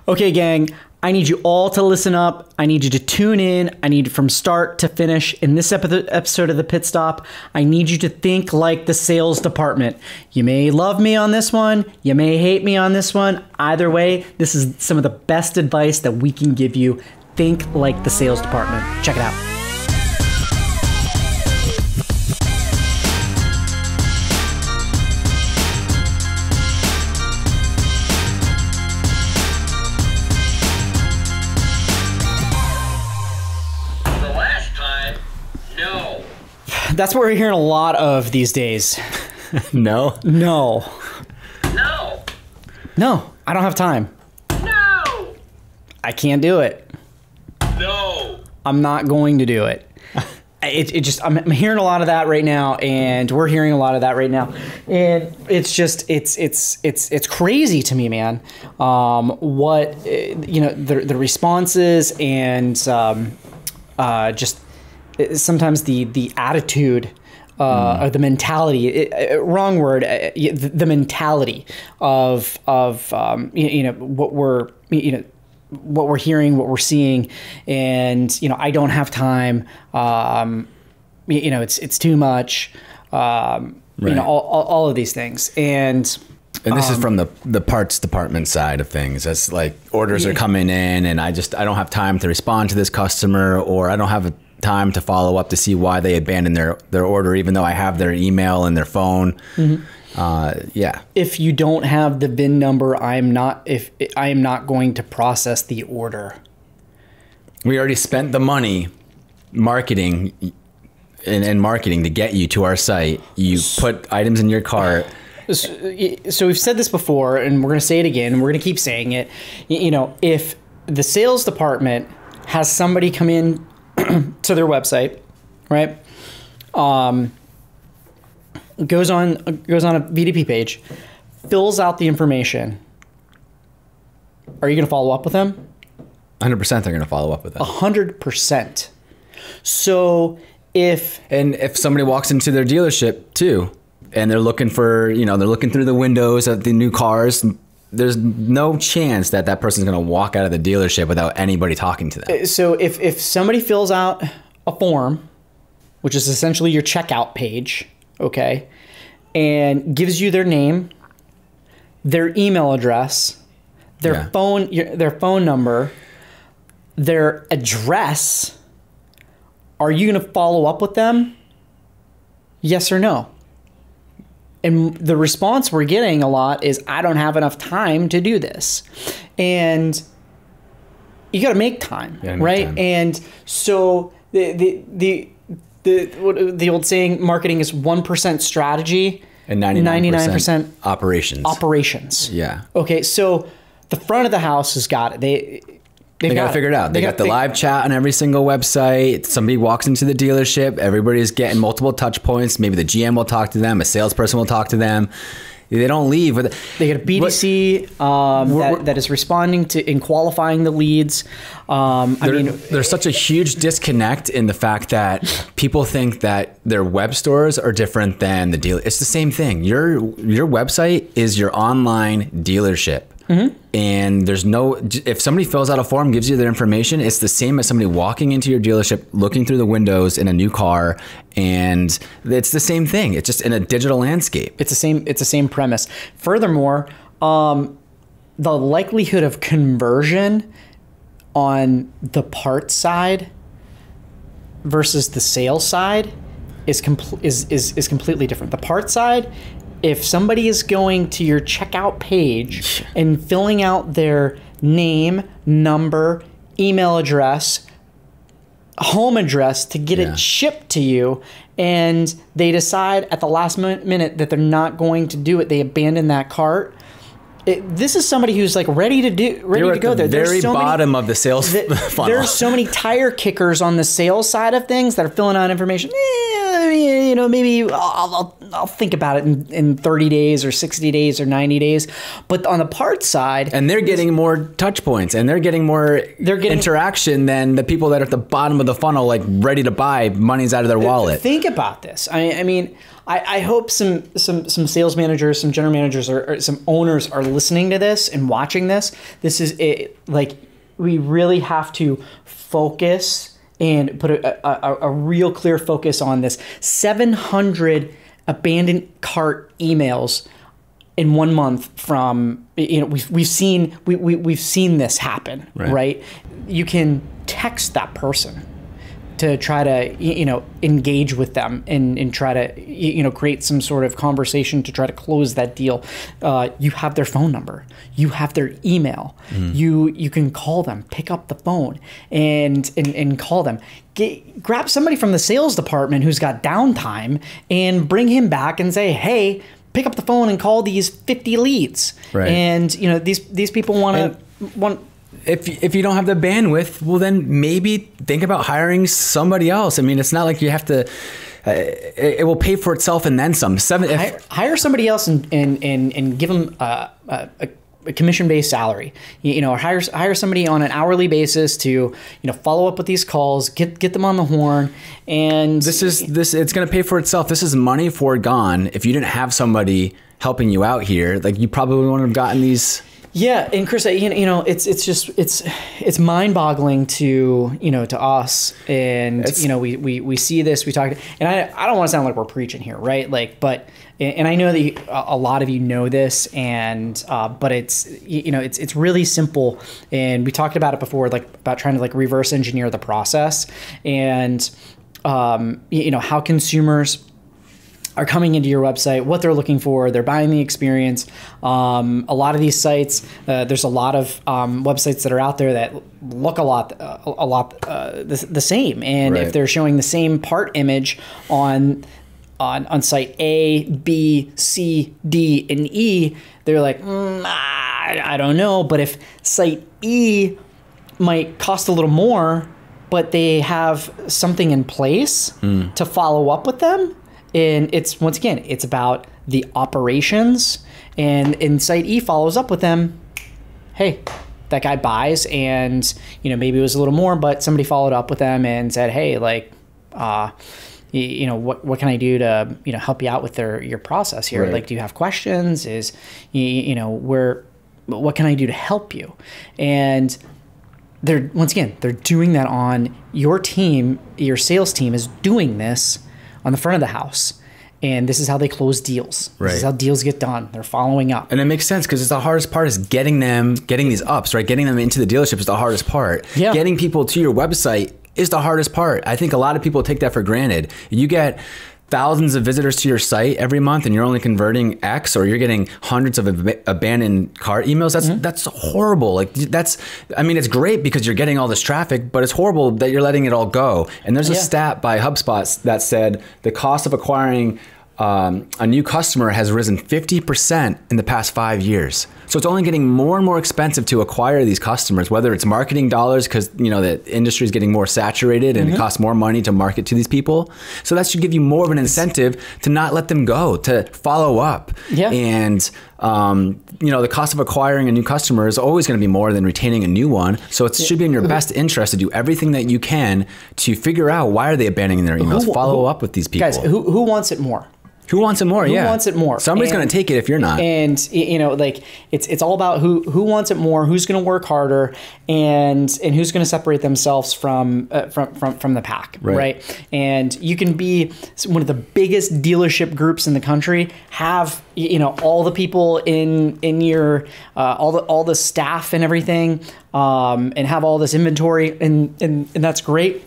Okay, gang, I need you all to listen up. I need you to tune in. I need from start to finish in this episode of the Pit Stop. I need you to think like the sales department. You may love me on this one. You may hate me on this one. Either way, this is some of the best advice that we can give you. Think like the sales department. Check it out. That's what we're hearing a lot of these days. No? No. No. No, I don't have time. No. I can't do it. No. I'm not going to do it. I'm hearing a lot of that right now, and we're hearing a lot of that right now, and it's just it's crazy to me, man. What the responses and just sometimes the attitude or the mentality, wrong word, the mentality of what we're hearing, what we're seeing, and I don't have time. It's too much. Right. All of these things, and this is from the parts department side of things. That's like orders are coming in, and I don't have time to respond to this customer, or I don't have time to follow up to see why they abandoned their order, even though I have their email and their phone. Mm-hmm. Yeah. If you don't have the VIN number, I am not going to process the order. We already spent the money marketing and marketing to get you to our site. You put items in your cart. So we've said this before, and we're going to say it again, and we're going to keep saying it. If the sales department has somebody come in to their website, right? Goes on a VDP page, fills out the information. Are you going to follow up with them? 100% they're going to follow up with them. 100%. So if somebody walks into their dealership too, and they're looking for, they're looking through the windows of the new cars, there's no chance that person's going to walk out of the dealership without anybody talking to them. So if somebody fills out a form, which is essentially your checkout page, okay, and gives you their name, their email address, their phone number, their address, are you going to follow up with them? Yes or no? And the response we're getting a lot is, I don't have enough time to do this. And you got to make time, right? And so the old saying, marketing is 1% strategy and 99% operations. Yeah. Okay, so the front of the house has got it. They got to figure it out. They got the live chat on every single website. Somebody walks into the dealership. Everybody's getting multiple touch points. Maybe the GM will talk to them. A salesperson will talk to them. They don't leave. They get a BDC that is responding to and qualifying the leads. There's such a huge disconnect in the fact that people think that their web stores are different than the dealer. It's the same thing. Your website is your online dealership. Mm-hmm. And if somebody fills out a form, gives you their information, it's the same as somebody walking into your dealership, looking through the windows in a new car, and it's the same thing. It's just in a digital landscape. It's the same premise. Furthermore, the likelihood of conversion on the parts side versus the sales side is completely different. The parts side, if somebody is going to your checkout page and filling out their name, number, email address, home address to get it shipped to you, and they decide at the last minute that they're not going to do it, they abandon that cart. This is somebody who's like ready to go there. Very bottom of the sales funnel. There's so many tire kickers on the sales side of things that are filling out information. Maybe I'll I'll think about it in 30 days or 60 days or 90 days. But on the parts side, and they're getting more touch points, and they're getting interaction than the people that are at the bottom of the funnel, like ready to buy, money's out of their wallet. Think about this. I mean, I hope some sales managers, some general managers, or some owners are listening to this and watching this. This is it. Like, we really have to focus and put a real clear focus on this. 700 abandoned cart emails in 1 month from, we've seen this happen, right? You can text that person to try to, engage with them and try to, create some sort of conversation to try to close that deal. You have their phone number, you have their email, you can call them, pick up the phone and call them. Grab somebody from the sales department who's got downtime and bring him back and say, hey, pick up the phone and call these 50 leads. Right. And these people want. If you don't have the bandwidth, well, then maybe think about hiring somebody else. I mean, it's not like you have to. It will pay for itself and then some. Hire somebody else and give them a commission-based salary. Or hire somebody on an hourly basis to follow up with these calls, get them on the horn, and this it's going to pay for itself. This is money foregone. If you didn't have somebody helping you out here, like, you probably wouldn't have gotten these. Yeah, and Chris, it's mind-boggling to us, and we see this, we talk, and I don't want to sound like we're preaching here, right? Like, but I know that a lot of you know this, and but it's really simple, and we talked about it before, like about trying to like reverse engineer the process, and how consumers are coming into your website, what they're looking for, they're buying the experience. A lot of these sites, there's a lot of websites that are out there that look a lot the same. And if they're showing the same part image on site A, B, C, D, and E, they're like, I don't know. But if site E might cost a little more, but they have something in place to follow up with them, and it's, once again, it's about the operations, and site E follows up with them. Hey, that guy buys, and maybe it was a little more, but somebody followed up with them and said, hey, like, what can I do to help you out with your process here? Right. Like, do you have questions? What can I do to help you? And they're doing that on your team. Your sales team is doing this on the front of the house, and this is how they close deals. Right. This is how deals get done. They're following up, and it makes sense because it's the hardest part is getting these ups, right? Getting them into the dealership is the hardest part. Yeah. Getting people to your website is the hardest part. I think a lot of people take that for granted. You get thousands of visitors to your site every month and you're only converting X, or you're getting hundreds of abandoned cart emails. That's horrible. Like, it's great because you're getting all this traffic, but it's horrible that you're letting it all go. And there's a stat by HubSpot that said the cost of acquiring a new customer has risen 50% in the past 5 years. So it's only getting more and more expensive to acquire these customers, whether it's marketing dollars because the industry is getting more saturated and it costs more money to market to these people. So that should give you more of an incentive to not let them go, to follow up. Yeah. And the cost of acquiring a new customer is always going to be more than retaining a new one. So it should be in your best interest to do everything that you can to figure out why are they abandoning their emails. Follow up with these people. Guys, who wants it more? Who wants it more? Who wants it more? Somebody's going to take it if you're not. And it's all about who wants it more, who's going to work harder, and who's going to separate themselves from the pack, right? And you can be one of the biggest dealership groups in the country, have all the people in your all the staff and everything, and have all this inventory, and that's great.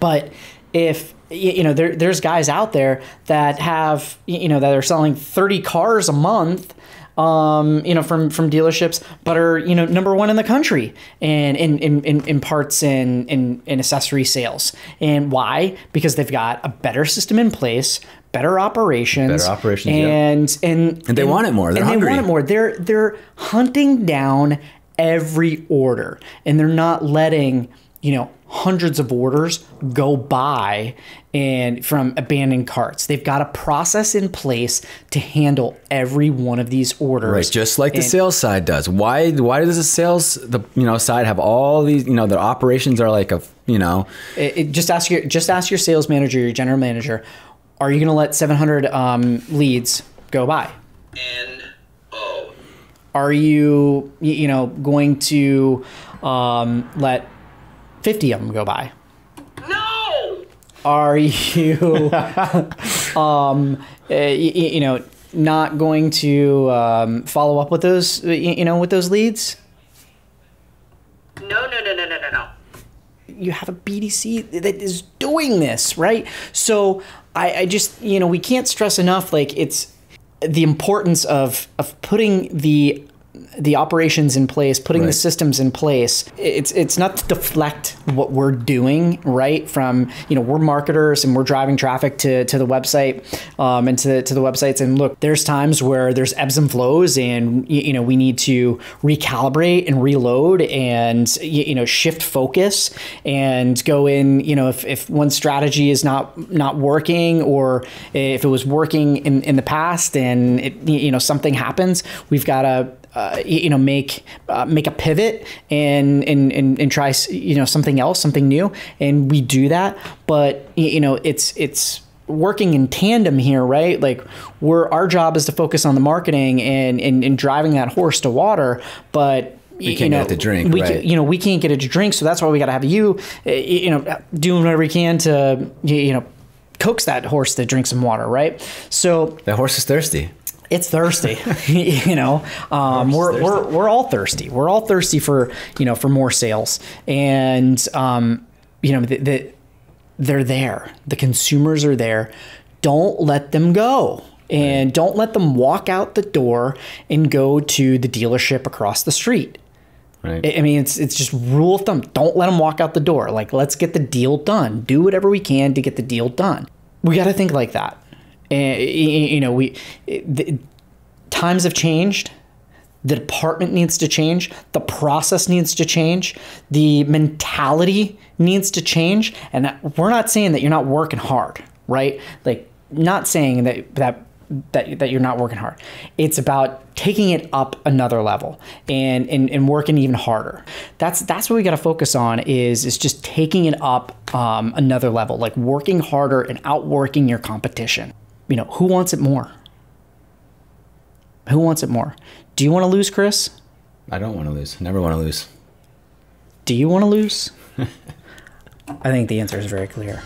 But if there's guys out there that have that are selling 30 cars a month, from dealerships, but are number one in the country and in parts and accessory sales. And why? Because they've got a better system in place, better operations, and they want it more. They're hungry. They want it more. They're hunting down every order, and they're not letting hundreds of orders go by and from abandoned carts. They've got a process in place to handle every one of these orders. Right, just like the sales side does. Why does the sales side have all these, their operations are like just ask your sales manager, your general manager, are you going to let 700 leads go by? N-O. Are you going to let 50 of them go by? No! Are you not going to follow up with those with those leads? No. You have a BDC that is doing this, right? So I just, we can't stress enough, like, it's the importance of putting the operations in place, putting the systems in place. It's not to deflect what we're doing, right? From, we're marketers and we're driving traffic to the website and to the websites. And look, there's times where there's ebbs and flows and, we need to recalibrate and reload and, shift focus and go in, if one strategy is not working, or if it was working in the past and it, something happens, we've got to make a pivot and try something else, something new, and we do that. But it's working in tandem here, right? Like, our job is to focus on the marketing and driving that horse to water, but we can't get it to drink. We can't get it to drink, so that's why we got to have you, doing whatever we can to coax that horse to drink some water, right? So that horse is thirsty. It's thirsty, we're all thirsty. We're all thirsty for more sales, and they're there. The consumers are there. Don't let them go, and don't let them walk out the door and go to the dealership across the street. Right. I mean, it's just rule of thumb. Don't let them walk out the door. Like, let's get the deal done. Do whatever we can to get the deal done. We got to think like that. And, times have changed. The department needs to change. The process needs to change. The mentality needs to change. And we're not saying that you're not working hard, right? Like, not saying that you're not working hard. It's about taking it up another level and working even harder. That's what we got to focus on is just taking it up another level, like working harder and outworking your competition. Who wants it more? Who wants it more? Do you want to lose, Chris? I don't want to lose. Never want to lose. Do you want to lose? I think the answer is very clear.